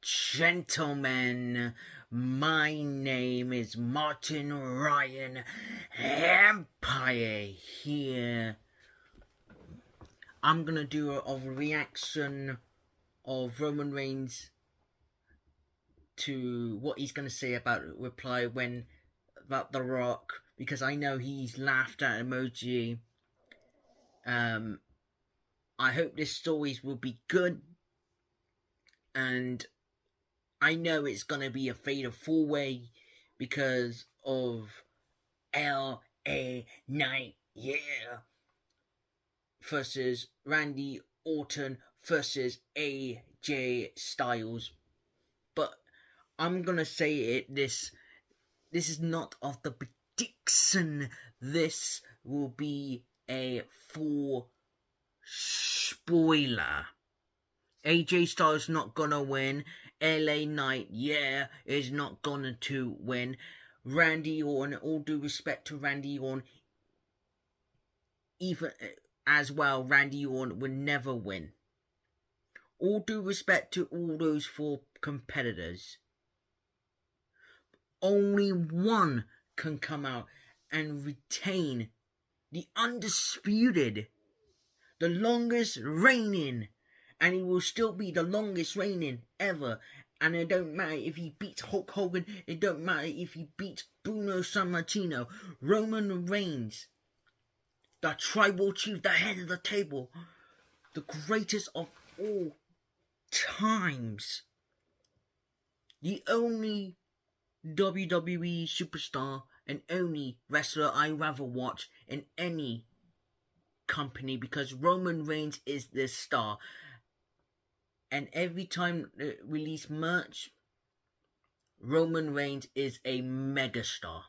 gentlemen, my name is Martin Ryan Empire here. I'm gonna do a reaction of Roman Reigns to what he's gonna say about reply when about The Rock, because I know he's laughed at emoji. I hope this stories will be good, and I know it's gonna be a fatal 4-way because of LA Knight, versus Randy Orton versus AJ Styles. But I'm gonna say it, this is not of the prediction. This will be a full spoiler. AJ Styles not gonna win. LA Knight, is not gonna to win. Randy Orton, all due respect to Randy Orton, even as well, Randy Orton would never win. All due respect to all those 4 competitors. Only one can come out and retain the undisputed, the longest reigning, and he will still be the longest reigning ever. And it don't matter if he beats Hulk Hogan, it don't matter if he beats Bruno Sammartino. Roman Reigns, the tribal chief, the head of the table, the greatest of all times, the only WWE superstar and only wrestler I rather watch in any company, because Roman Reigns is the star. And every time they release merch, Roman Reigns is a megastar.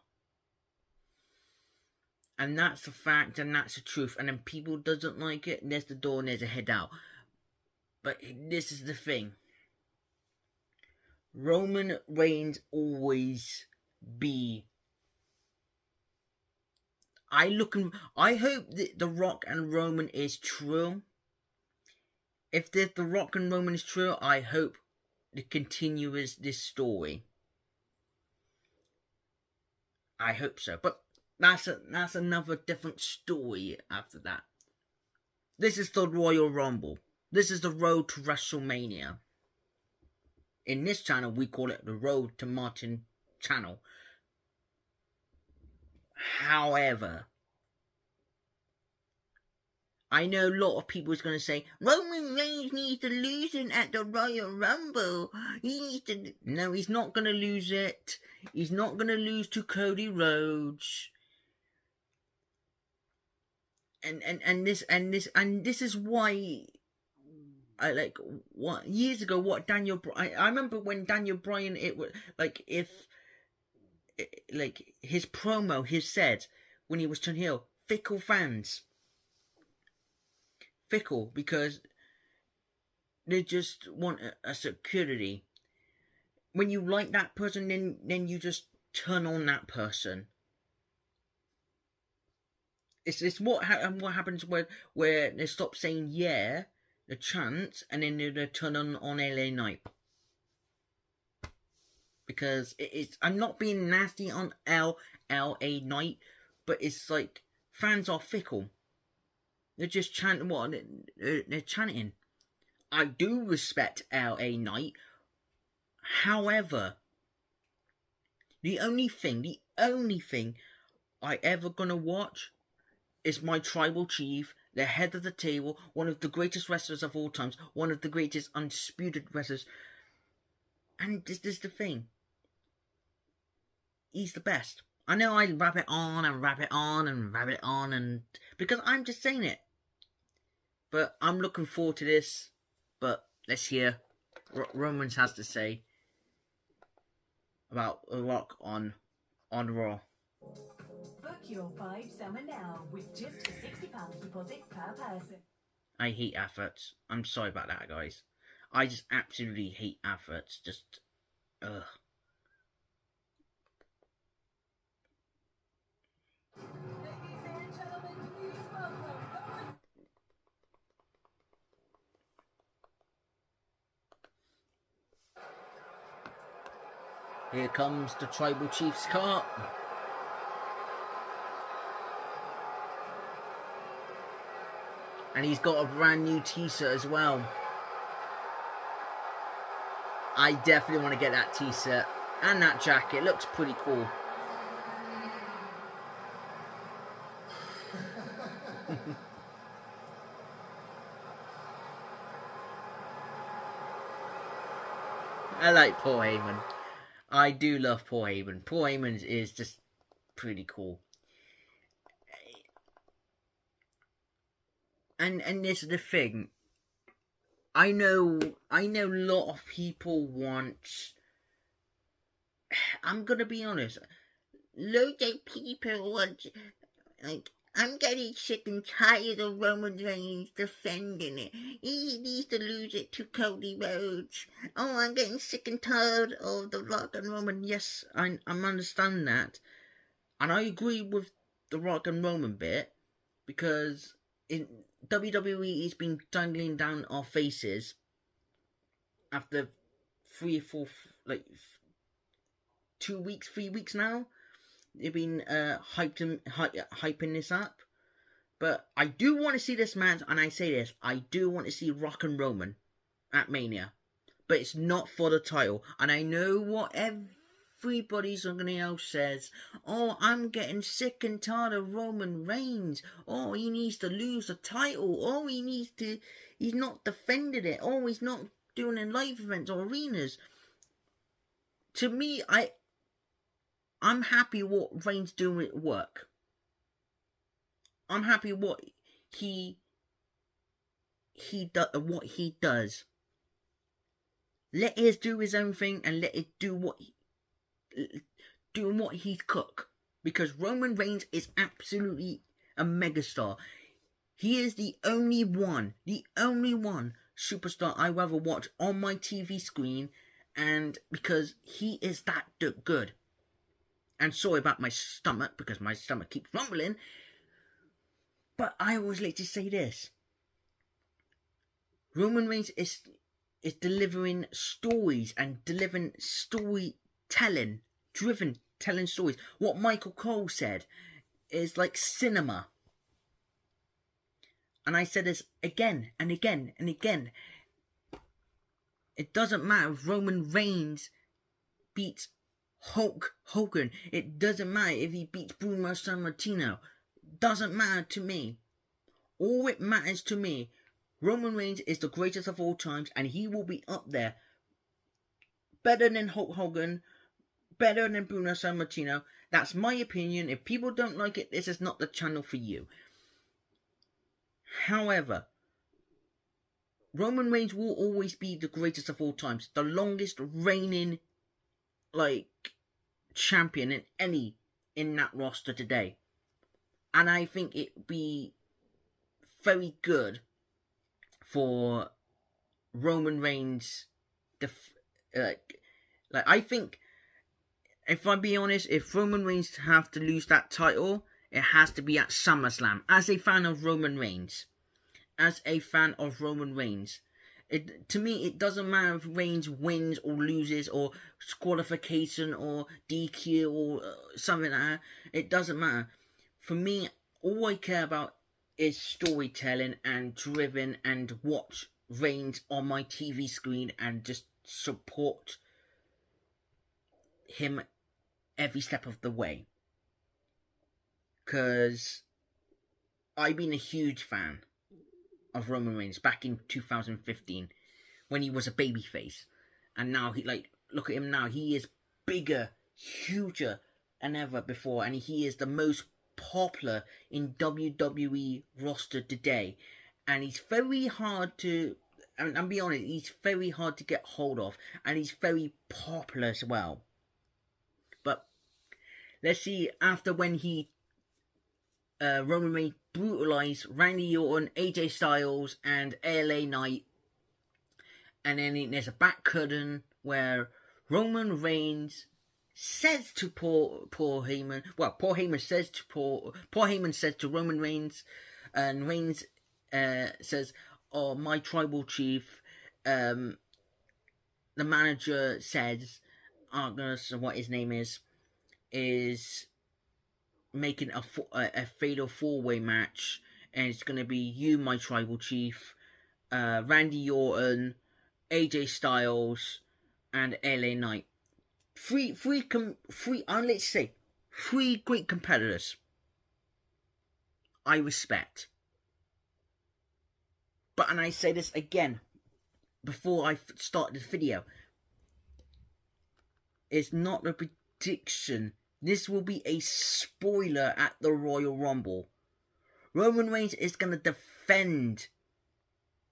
And that's the fact, and that's the truth. And then people doesn't like it, and there's the door and there's a head out. But this is the thing. Roman Reigns always be. I hope that The Rock and Roman is true. If The Rock and Roman is true, I hope it continues this story. I hope so. But that's another different story after that. This is the Royal Rumble. This is the road to WrestleMania. In this channel, we call it the Road to Martin channel. However, I know a lot of people is going to say, Roman Reigns needs to lose it at the Royal Rumble. He needs to... No, he's not going to lose it. He's not going to lose to Cody Rhodes. And this is why I like what years ago what Daniel I remember when Daniel Bryan, it was like, if like his promo, he said when he was turning heel, fickle fans. Fickle because they just want a security. When you like that person, then you just turn on that person. It's what happens where they stop saying the chants, and then they turn on LA Knight. Because I'm not being nasty on LA Knight, but it's like fans are fickle. They're just chanting what they're chanting. I do respect LA Knight. However, the only thing I ever gonna watch is my tribal chief, the head of the table, one of the greatest wrestlers of all times, one of the greatest undisputed wrestlers. And this is the thing. He's the best. I know I wrap it on and wrap it on and wrap it on, and because I'm just saying it. But I'm looking forward to this. But let's hear what Romans has to say about The Rock on Raw. Book your 5 summer now with just a £60 deposit per person. I hate adverts. I'm sorry about that, guys. I just absolutely hate adverts. Just, ugh. Ladies and gentlemen, please welcome. Here comes the Tribal Chief's car. And he's got a brand new t-shirt as well. I definitely want to get that t-shirt. And that jacket. Looks pretty cool. I like Paul Heyman. I do love Paul Heyman. Paul Heyman is just pretty cool. And this is the thing. I know a lot of people want... I'm gonna be honest. Loads of people want... Like, I'm getting sick and tired of Roman Reigns defending it. He needs to lose it to Cody Rhodes. Oh, I'm getting sick and tired of The Rock and Roman. Yes, I'm understanding that. And I agree with The Rock and Roman bit. Because in WWE, he's been dangling down our faces after 3 or 4, 2 weeks, 3 weeks now. They've been hyping this up. But I do want to see this match, and I say this, I do want to see Rock and Roman at Mania. But it's not for the title. And I know what everybody else says. Oh, I'm getting sick and tired of Roman Reigns. Oh, he needs to lose the title. Oh, he's not defending it. Oh, he's not doing in live events or arenas. To me, I'm happy what Reigns doing at work. I'm happy what he does. Let him do his own thing and let it do what he's cook. Because Roman Reigns is absolutely a megastar. He is the only one superstar I ever watch on my TV screen, and because he is that good. And sorry about my stomach, because my stomach keeps rumbling. But I always like to say this. Roman Reigns is delivering stories and delivering storytelling. Telling stories. What Michael Cole said is like cinema. And I said this again and again and again. It doesn't matter if Roman Reigns beats Hulk Hogan. It doesn't matter if he beats Bruno Sammartino. Doesn't matter to me. All it matters to me, Roman Reigns is the greatest of all times, and he will be up there. Better than Hulk Hogan, better than Bruno Sammartino. That's my opinion. If people don't like it, this is not the channel for you. However, Roman Reigns will always be the greatest of all times. The longest reigning champion in that roster today. And I think it'd be very good for Roman Reigns. I think, if I'm being honest, if Roman Reigns have to lose that title, it has to be at SummerSlam. As a fan of Roman Reigns, to me, it doesn't matter if Reigns wins or loses or disqualification or DQ or something like that. It doesn't matter. For me, all I care about is storytelling and driven, and watch Reigns on my TV screen and just support him every step of the way. Because I've been a huge fan of Roman Reigns back in 2015 when he was a babyface. And now, look at him now. He is bigger, huger than ever before. And he is the most popular in WWE roster today. And he's very hard to... I'll be honest, he's very hard to get hold of. And he's very popular as well. But let's see, after when Roman Reigns brutalized Randy Orton, AJ Styles, and LA Knight. And then there's a back curtain where Roman Reigns says to Paul Heyman. Well, Paul Heyman says to Roman Reigns, and Reigns says, "Oh, my tribal chief." The manager says, what his name is making a fatal 4-way match, and it's gonna be you, my tribal chief, Randy Orton, AJ Styles, and LA Knight. Let's say 3 great competitors I respect. But, and I say this again before I start this video, it's not a prediction. This will be a spoiler at the Royal Rumble. Roman Reigns is going to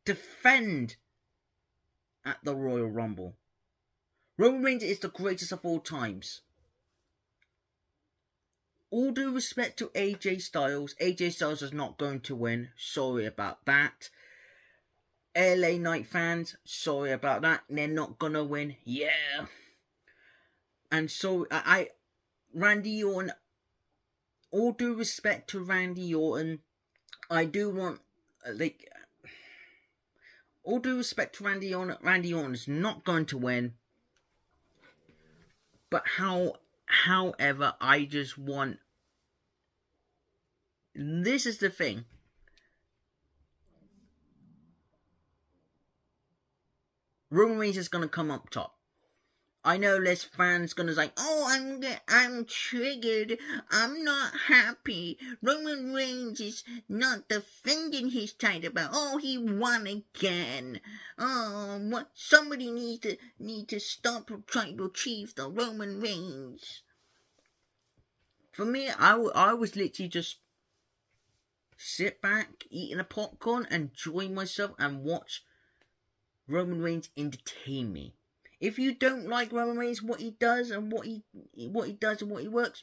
defend at the Royal Rumble. Roman Reigns is the greatest of all times. All due respect to AJ Styles is not going to win. Sorry about that. LA Knight fans, sorry about that. They're not gonna win. Yeah. And so, Randy Orton, all due respect to Randy Orton, I do want, all due respect to Randy Orton is not going to win. But however, I just want, this is the thing. Roman Reigns is going to come up top. I know there's fans going to say, oh, I'm triggered. I'm not happy. Roman Reigns is not defending his title belt. Oh, he won again. Oh, what? Somebody need to stop trying to achieve the Roman Reigns. For me, I was literally just sit back, eating a popcorn, enjoy myself, and watch Roman Reigns entertain me. If you don't like Roman Reigns, what he does and what he works,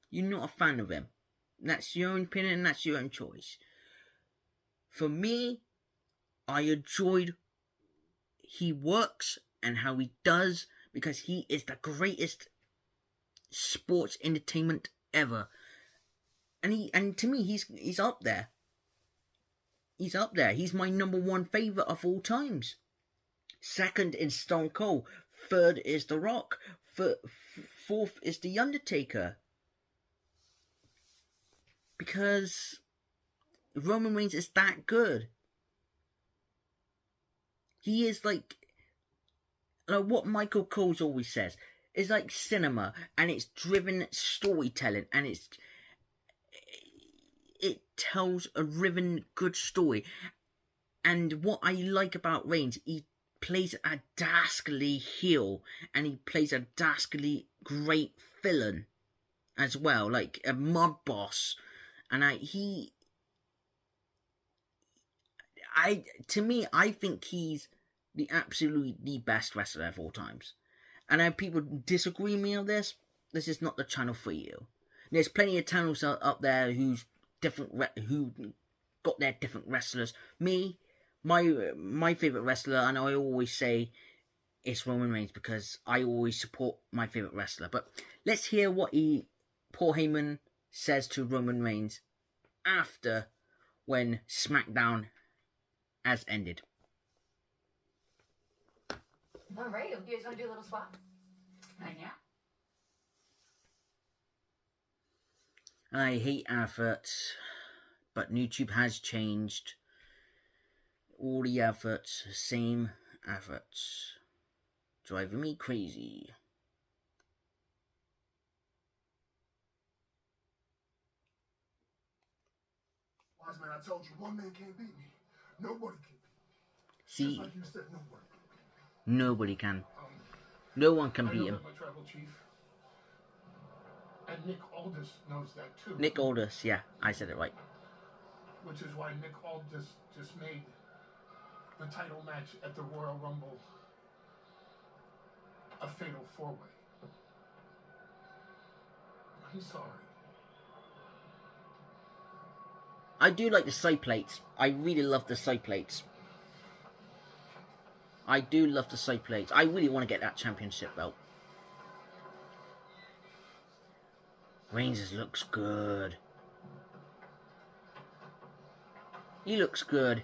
you're not a fan of him. That's your own opinion and that's your own choice. For me, I enjoyed he works and how he does, because he is the greatest sports entertainment ever. And to me, he's up there. He's up there. He's my number 1 favorite of all times. Second is Stone Cold. Third is The Rock. Fourth is The Undertaker. Because Roman Reigns is that good. He is like what Michael Coles always says. It's like cinema, and it's driven storytelling, and it tells a driven good story. And what I like about Reigns, he plays a dastardly heel, and he plays a dastardly great villain as well, like a mob boss. And to me, I think he's the best wrestler of all times. And I have people disagree with me on this. This is not the channel for you. There's plenty of channels up there who got their different wrestlers. Me, my favourite wrestler, and I always say it's Roman Reigns, because I always support my favourite wrestler. But let's hear what Paul Heyman says to Roman Reigns after when SmackDown has ended. Alright, you guys want to do a little swap? Yeah. I hate adverts, but YouTube has changed. All the adverts, same adverts, driving me crazy. Wise man, I told you, one man can't beat me. Nobody can beat me. See, just like you said, nobody can beat me. Nobody can. No one can beat him. My tribal chief, and Nick Aldis knows that too. Nick Aldis, yeah, I said it right. Which is why Nick Aldis just made the title match at the Royal Rumble a fatal 4-way. He's sorry. I do like the side plates. I really love the side plates. I do love the side plates. I really want to get that championship belt. Reigns looks good. He looks good.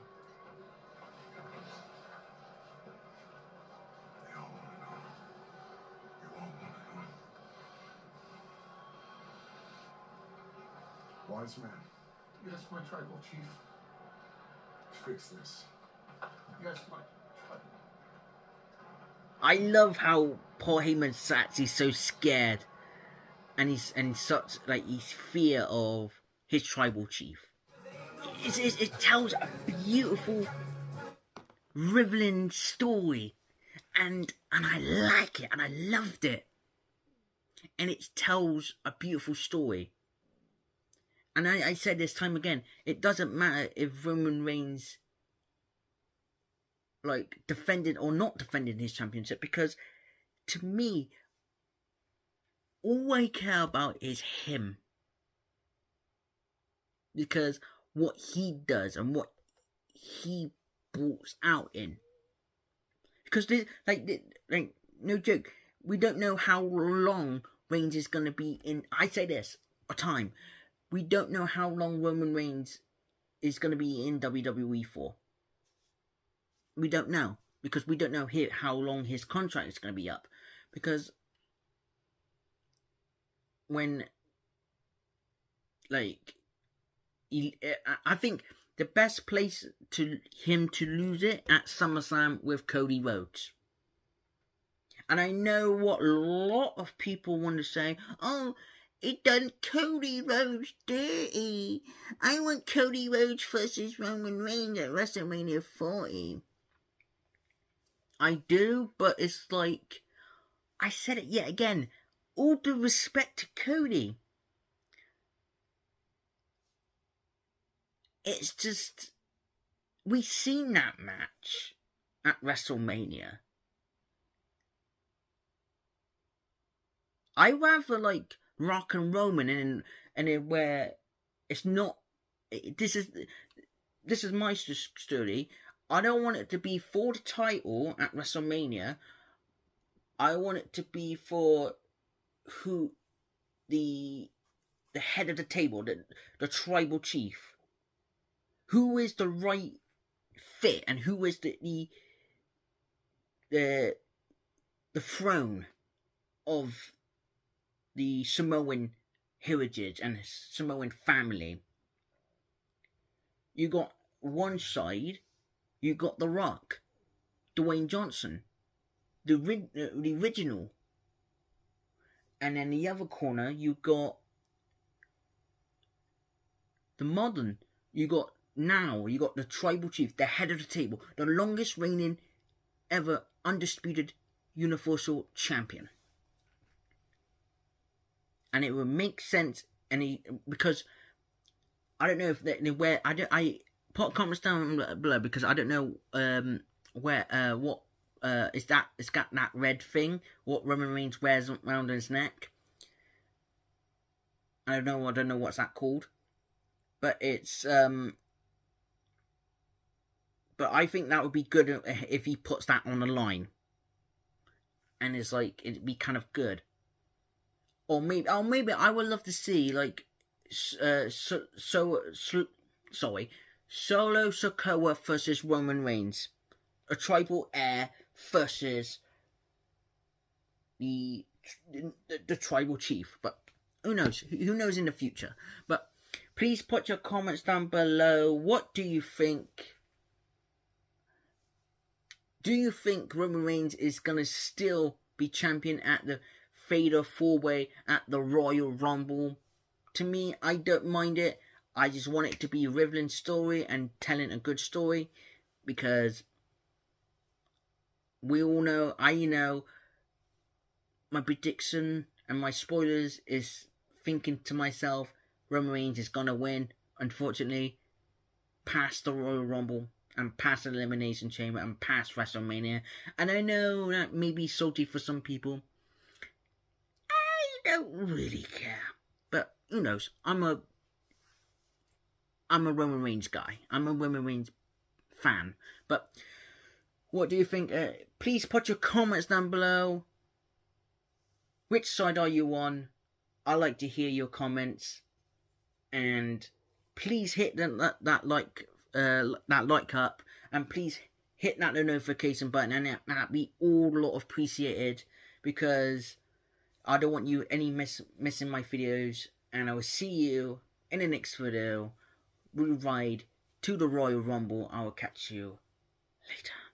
They all want to know. You won't Tribal Chief. Fix this. Yes, my tribal. I love how Paul Heyman's actually so scared, and he's such like he's fear of his tribal chief. It tells a beautiful, riveling story, and I like it, and I loved it, and it tells a beautiful story. And I said this time again, it doesn't matter if Roman Reigns like defended or not defended his championship, because to me, all I care about is him, because what he does and what he brought out in. Because this, like no joke, we don't know how long Reigns is going to be in. I say this a time. We don't know how long Roman Reigns is going to be in WWE for. We don't know, because we don't know how long his contract is going to be up. Because when, like, I think the best place to him to lose it at SummerSlam with Cody Rhodes. And I know what a lot of people want to say, oh, it done Cody Rhodes dirty. I want Cody Rhodes versus Roman Reigns at WrestleMania 40. I do, but it's like, I said it yet again, all due respect to Cody. It's just, we've seen that match at WrestleMania. I rather like Rock and Roman and where it's not. This is my story. I don't want it to be for the title at WrestleMania. I want it to be for who the head of the table, the tribal chief. Who is the right fit, and who is the throne of the Samoan heritage and Samoan family. You got one side, you got The Rock, Dwayne Johnson, the original, and then the other corner you got the modern. You got the tribal chief, the head of the table, the longest reigning ever undisputed Universal Champion. And it would make sense, because I don't know if where I put comments down below, because I don't know what is that? It's got that red thing what Roman Reigns wears around his neck. I don't know what's that called, but it's but I think that would be good if he puts that on the line, and it's like it'd be kind of good. Or maybe I would love to see like Solo Sikoa versus Roman Reigns, a tribal heir versus the tribal chief. But who knows? Who knows in the future? But please put your comments down below. What do you think? Do you think Roman Reigns is gonna still be champion at the Fatal 4-Way at the Royal Rumble? To me, I don't mind it. I just want it to be a riveling story and telling a good story, because we all know, I know, my prediction and my spoilers is thinking to myself, Roman Reigns is gonna win, unfortunately, past the Royal Rumble and past the Elimination Chamber and past WrestleMania. And I know that may be salty for some people. I don't really care, but who knows? I'm a Roman Reigns guy. I'm a Roman Reigns fan. But what do you think? Please put your comments down below. Which side are you on? I like to hear your comments, and please hit that like up, and please hit that notification button, and that'd be all a lot appreciated, because I don't want you missing my videos. And I will see you in the next video. ride to the Royal Rumble. I will catch you later.